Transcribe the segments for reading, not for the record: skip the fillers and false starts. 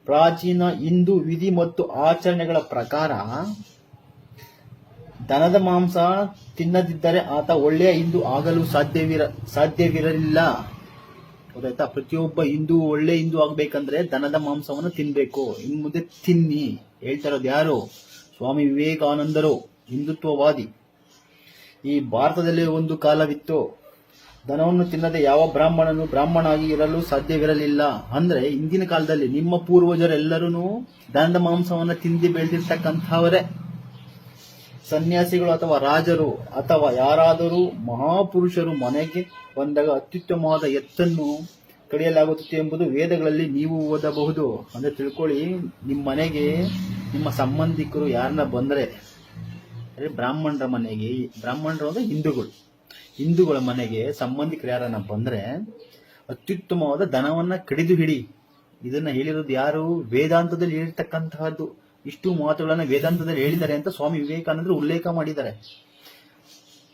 ಪ್ರಾಚೀನ ಹಿಂದೂ ವಿಧಿ ಮತ್ತು ಆಚರಣೆಗಳ ಪ್ರಕಾರ ದನದ ಮಾಂಸ ತಿನ್ನದಿದ್ದರೆ ಆತ ಒಳ್ಳೆಯ ಹಿಂದೂ ಆಗಲು ಸಾಧ್ಯವಿರಲಿಲ್ಲ. ಗೊತ್ತಾಯ್ತಾ? ಪ್ರತಿಯೊಬ್ಬ ಹಿಂದೂ ಒಳ್ಳೆ ಹಿಂದೂ ಆಗ್ಬೇಕಂದ್ರೆ ದನದ ಮಾಂಸವನ್ನು ತಿನ್ಬೇಕು. ಇನ್ನು ಮುಂದೆ ತಿನ್ನಿ. ಹೇಳ್ತಾ ಇರೋದು ಯಾರು? ಸ್ವಾಮಿ ವಿವೇಕಾನಂದರು, ಹಿಂದುತ್ವವಾದಿ. ಈ ಭಾರತದಲ್ಲಿ ಒಂದು ಕಾಲವಿತ್ತು, ದನವನ್ನು ತಿನ್ನದೆ ಯಾವ ಬ್ರಾಹ್ಮಣನು ಬ್ರಾಹ್ಮಣಾಗಿ ಇರಲು ಸಾಧ್ಯವಿರಲಿಲ್ಲ. ಅಂದ್ರೆ ಇಂದಿನ ಕಾಲದಲ್ಲಿ ನಿಮ್ಮ ಪೂರ್ವಜರೆಲ್ಲರೂ ದನದ ಮಾಂಸವನ್ನು ತಿಂದು ಬೆಳೆದಿರ್ತಕ್ಕಂಥವರೇ. ಸನ್ಯಾಸಿಗಳು ಅಥವಾ ರಾಜರು ಅಥವಾ ಯಾರಾದರೂ ಮಹಾಪುರುಷರು ಮನೆಗೆ ಬಂದಾಗ ಅತ್ಯುತ್ತಮವಾದ ಎತ್ತನ್ನು ಕಡಿಯಲಾಗುತ್ತದೆ ಎಂಬುದು ವೇದಗಳಲ್ಲಿ ನೀವು ಓದಬಹುದು. ಅಂದ್ರೆ ತಿಳ್ಕೊಳ್ಳಿ, ನಿಮ್ಮ ಮನೆಗೆ ನಿಮ್ಮ ಸಂಬಂಧಿಕರು ಯಾರನ್ನ ಬಂದ್ರೆ, ಬ್ರಾಹ್ಮಣರ ಮನೆಗೆ, ಬ್ರಾಹ್ಮಣರು ಅಂದ್ರೆ ಹಿಂದೂಗಳ ಮನೆಗೆ ಸಂಬಂಧಿಕರು ಯಾರನ್ನ ಬಂದ್ರೆ ಅತ್ಯುತ್ತಮವಾದ ದನವನ್ನ ಕಡಿದು ಹಿಡಿ. ಇದನ್ನ ಹೇಳಿರೋದು ಯಾರು? ವೇದಾಂತದಲ್ಲಿ ಹೇಳಿರ್ತಕ್ಕಂತಹದ್ದು. ಇಷ್ಟು ಮಾತುಗಳನ್ನ ವೇದಾಂತದಲ್ಲಿ ಹೇಳಿದ್ದಾರೆ ಅಂತ ಸ್ವಾಮಿ ವಿವೇಕಾನಂದರು ಉಲ್ಲೇಖ ಮಾಡಿದ್ದಾರೆ.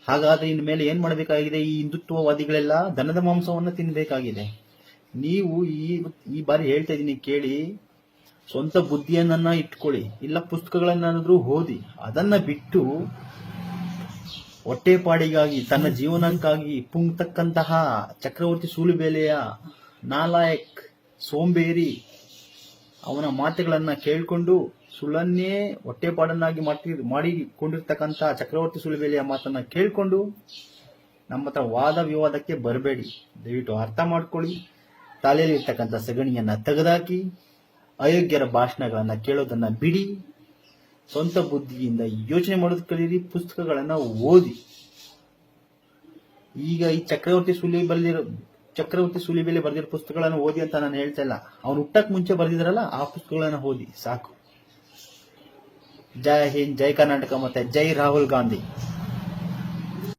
ಹಾಗಾದ್ರೆ ಇನ್ ಮೇಲೆ ಏನ್ ಮಾಡಬೇಕಾಗಿದೆ? ಈ ಹಿಂದುತ್ವವಾದಿಗಳೆಲ್ಲ ದನದ ಮಾಂಸವನ್ನ ತಿನ್ಬೇಕಾಗಿದೆ. ನೀವು ಈ ಬಾರಿ ಹೇಳ್ತಾ ಇದೀನಿ ಕೇಳಿ, ಸ್ವಂತ ಬುದ್ಧಿಯನ್ನ ಇಟ್ಕೊಳ್ಳಿ, ಇಲ್ಲ ಪುಸ್ತಕಗಳನ್ನಾದ್ರೂ ಓದಿ. ಅದನ್ನ ಬಿಟ್ಟು ಹೊಟ್ಟೆಪಾಡಿಗಾಗಿ ತನ್ನ ಜೀವನಕ್ಕಾಗಿ ಪುಂಕ್ತಕ್ಕಂತಹ ಚಕ್ರವರ್ತಿ ಸೂಲಿಬೆಲೆಯ ನಾಲಾಯಕ್ ಸೋಂಬೇರಿ ಅವನ ಮಾತುಗಳನ್ನ ಕೇಳಿಕೊಂಡು ಸುಳ್ಳನ್ನೇ ಹೊಟ್ಟೆಪಾಡನ್ನಾಗಿ ಮಾಡಿಕೊಂಡಿರ್ತಕ್ಕಂಥ ಚಕ್ರವರ್ತಿ ಸೂಲಿಬೆಲೆಯ ಮಾತನ್ನ ಕೇಳಿಕೊಂಡು ನಮ್ಮ ಹತ್ರ ವಾದ ವಿವಾದಕ್ಕೆ ಬರಬೇಡಿ. ದಯವಿಟ್ಟು ಅರ್ಥ ಮಾಡ್ಕೊಳ್ಳಿ. ತಲೆಯಲ್ಲಿ ಇರ್ತಕ್ಕಂಥ ಸಗಣಿಯನ್ನ ತೆಗೆದಾಕಿ, ಅಯೋಗ್ಯರ ಭಾಷಣಗಳನ್ನ ಕೇಳೋದನ್ನ ಬಿಡಿ. ಸ್ವಂತ ಬುದ್ಧಿಯಿಂದ ಯೋಚನೆ ಮಾಡೋದು ಕಲೀರಿ. ಪುಸ್ತಕಗಳನ್ನ ಓದಿ. ಈಗ ಈ ಚಕ್ರವರ್ತಿ ಸೂಲಿಬೆಲೆ ಬರೆದಿರೋ ಪುಸ್ತಕಗಳನ್ನು ಓದಿ ಅಂತ ನಾನು ಹೇಳ್ತಾ ಇಲ್ಲ. ಅವ್ನು ಹುಟ್ಟಕ್ ಮುಂಚೆ ಬರೆದಿದ್ರಲ್ಲ ಆ ಪುಸ್ತಕಗಳನ್ನ ಓದಿ ಸಾಕು. ಜೈ ಹಿಂದ್, ಜೈ ಕರ್ನಾಟಕ, ಮತ್ತೆ ಜೈ ರಾಹುಲ್ ಗಾಂಧಿ.